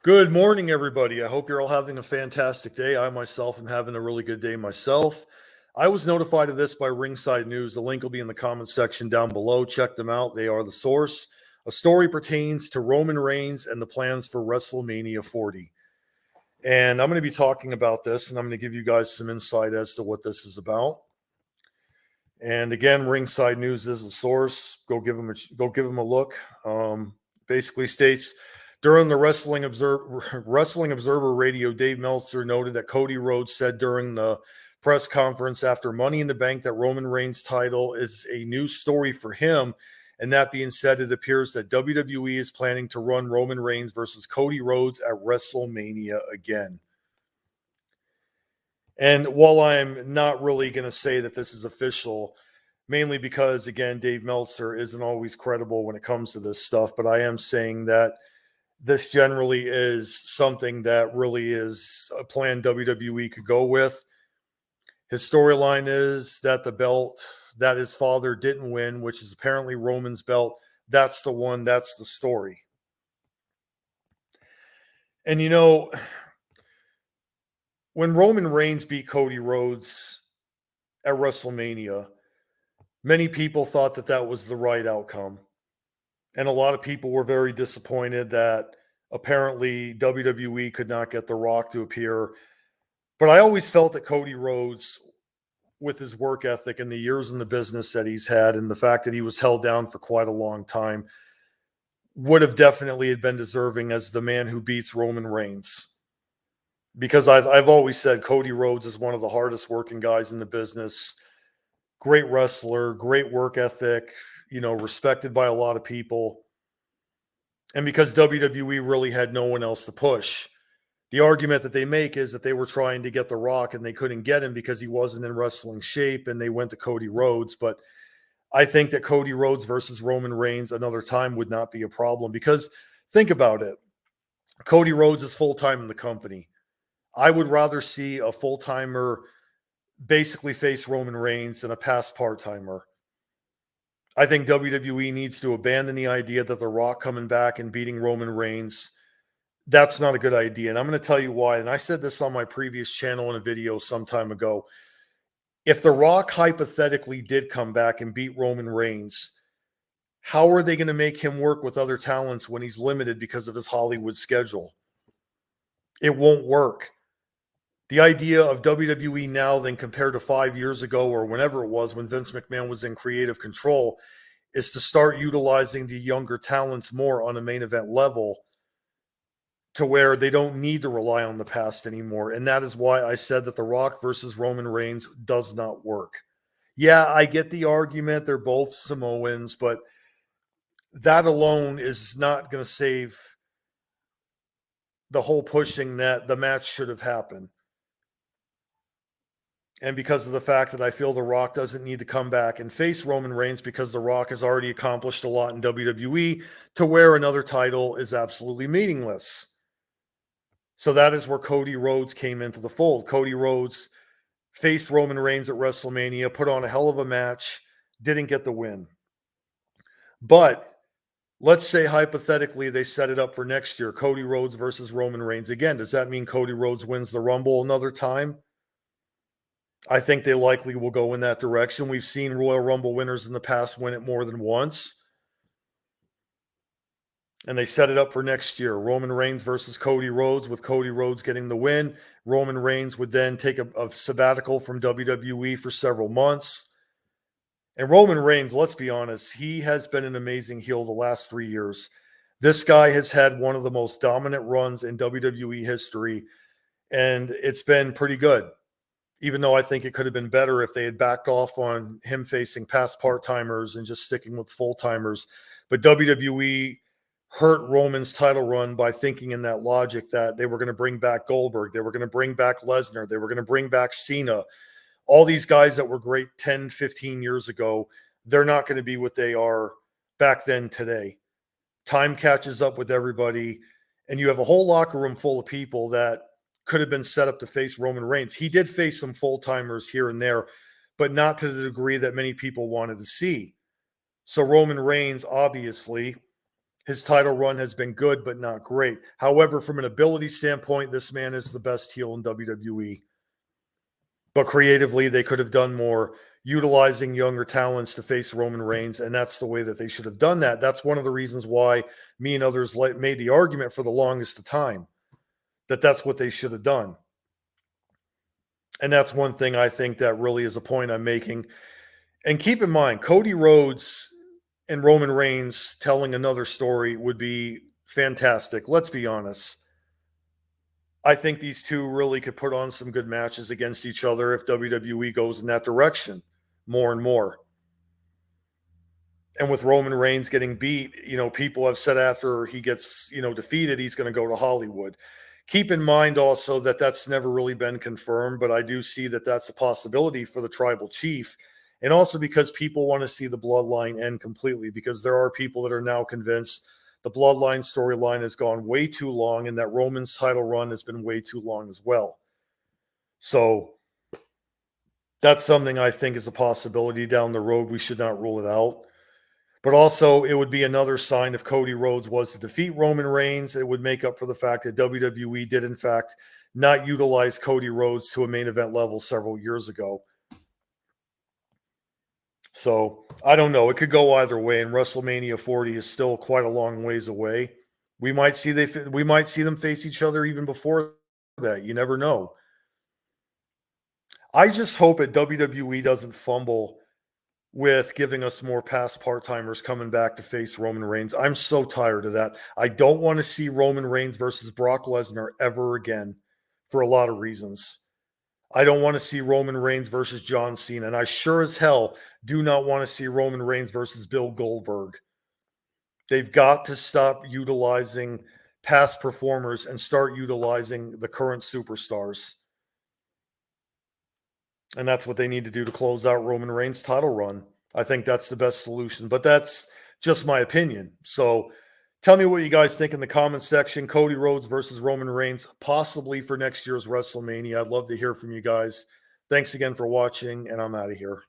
Good morning, everybody. I hope you're all having a fantastic day. I myself am having a really good day myself. I was notified of this by Ringside News. The link will be in the comments section down below. Check them out. They are the source. A story pertains to Roman Reigns and the plans for WrestleMania 40. And I'm going to be talking about this, and I'm going to give you guys some insight as to what this is about. And again, Ringside News is the source. Go give them a look. Basically states, during the Wrestling Observer Radio, Dave Meltzer noted that Cody Rhodes said during the press conference after Money in the Bank that Roman Reigns' title is a new story for him. And that being said, it appears that WWE is planning to run Roman Reigns versus Cody Rhodes at WrestleMania again. And while I'm not really going to say that this is official, mainly because, again, Dave Meltzer isn't always credible when it comes to this stuff, but I am saying that this generally is something that really is a plan WWE could go with. His storyline is that the belt that his father didn't win, which is apparently Roman's belt, that's the one, that's the story. And you know, when Roman Reigns beat Cody Rhodes at WrestleMania, many people thought that that was the right outcome. And a lot of people were very disappointed that apparently WWE could not get The Rock to appear. But I always felt that Cody Rhodes, with his work ethic and the years in the business that he's had and the fact that he was held down for quite a long time, would have definitely been deserving as the man who beats Roman Reigns. Because I've always said Cody Rhodes is one of the hardest working guys in the business. Great wrestler, great work ethic, respected by a lot of people. And because WWE really had no one else to push, the argument that they make is that they were trying to get The Rock and they couldn't get him because he wasn't in wrestling shape, and they went to Cody Rhodes. But I think that Cody Rhodes versus Roman Reigns another time would not be a problem, because think about it. Cody Rhodes is full-time in the company. I would rather see a full-timer basically face Roman Reigns than a past part-timer. I think WWE needs to abandon the idea that The Rock coming back and beating Roman Reigns, that's not a good idea. And I'm going to tell you why. And I said this on my previous channel in a video some time ago. If The Rock hypothetically did come back and beat Roman Reigns, how are they going to make him work with other talents when he's limited because of his Hollywood schedule? It won't work. The idea of WWE now, then compared to 5 years ago or whenever it was when Vince McMahon was in creative control, is to start utilizing the younger talents more on a main event level, to where they don't need to rely on the past anymore. And that is why I said that The Rock versus Roman Reigns does not work. Yeah, I get the argument. They're both Samoans, but that alone is not going to save the whole pushing that the match should have happened. And because of the fact that I feel The Rock doesn't need to come back and face Roman Reigns, because The Rock has already accomplished a lot in WWE, to where another title is absolutely meaningless. So that is where Cody Rhodes came into the fold. Cody Rhodes faced Roman Reigns at WrestleMania, put on a hell of a match, didn't get the win. But let's say hypothetically they set it up for next year, Cody Rhodes versus Roman Reigns again. Does that mean Cody Rhodes wins the Rumble another time? I think they likely will go in that direction. We've seen Royal Rumble winners in the past win it more than once. And they set it up for next year. Roman Reigns versus Cody Rhodes, with Cody Rhodes getting the win. Roman Reigns would then take a sabbatical from WWE for several months. And Roman Reigns, let's be honest, he has been an amazing heel the last 3 years. This guy has had one of the most dominant runs in WWE history, and it's been pretty good. Even though I think it could have been better if they had backed off on him facing past part-timers and just sticking with full-timers. But WWE hurt Roman's title run by thinking in that logic that they were going to bring back Goldberg, they were going to bring back Lesnar, they were going to bring back Cena. All these guys that were great 10, 15 years ago, they're not going to be what they are back then today. Time catches up with everybody, and you have a whole locker room full of people that could have been set up to face Roman Reigns. He did face some full-timers here and there, but not to the degree that many people wanted to see. So Roman Reigns, obviously, His title run has been good, but not great. However, from an ability standpoint, this man is the best heel in WWE. But creatively, they could have done more, utilizing younger talents to face Roman Reigns, and that's the way that they should have done that. That's one of the reasons why me and others made the argument for the longest of time that that's what they should have done. And that's one thing I think that really is a point I'm making. And keep in mind, Cody Rhodes and Roman Reigns telling another story would be fantastic. Let's be honest. I think these two really could put on some good matches against each other if WWE goes in that direction more and more. And with Roman Reigns getting beat, people have said after he gets, defeated, he's going to go to Hollywood. Keep in mind also that that's never really been confirmed, but I do see that that's a possibility for the tribal chief. And also because people want to see the bloodline end completely, because there are people that are now convinced the bloodline storyline has gone way too long and that Roman's title run has been way too long as well. So that's something I think is a possibility down the road. We should not rule it out. But also, it would be another sign if Cody Rhodes was to defeat Roman Reigns. It would make up for the fact that WWE did, in fact, not utilize Cody Rhodes to a main event level several years ago. So, I don't know. It could go either way, and WrestleMania 40 is still quite a long ways away. We might see them face each other even before that. You never know. I just hope that WWE doesn't fumble with giving us more past part-timers coming back to face Roman Reigns. I'm so tired of that. I don't want to see Roman Reigns versus Brock Lesnar ever again for a lot of reasons. I don't want to see Roman Reigns versus John Cena, and I sure as hell do not want to see Roman Reigns versus Bill Goldberg. They've got to stop utilizing past performers and start utilizing the current superstars. And that's what they need to do to close out Roman Reigns' title run. I think that's the best solution, but that's just my opinion. So tell me what you guys think in the comments section. Cody Rhodes versus Roman Reigns, possibly for next year's WrestleMania. I'd love to hear from you guys. Thanks again for watching, and I'm out of here.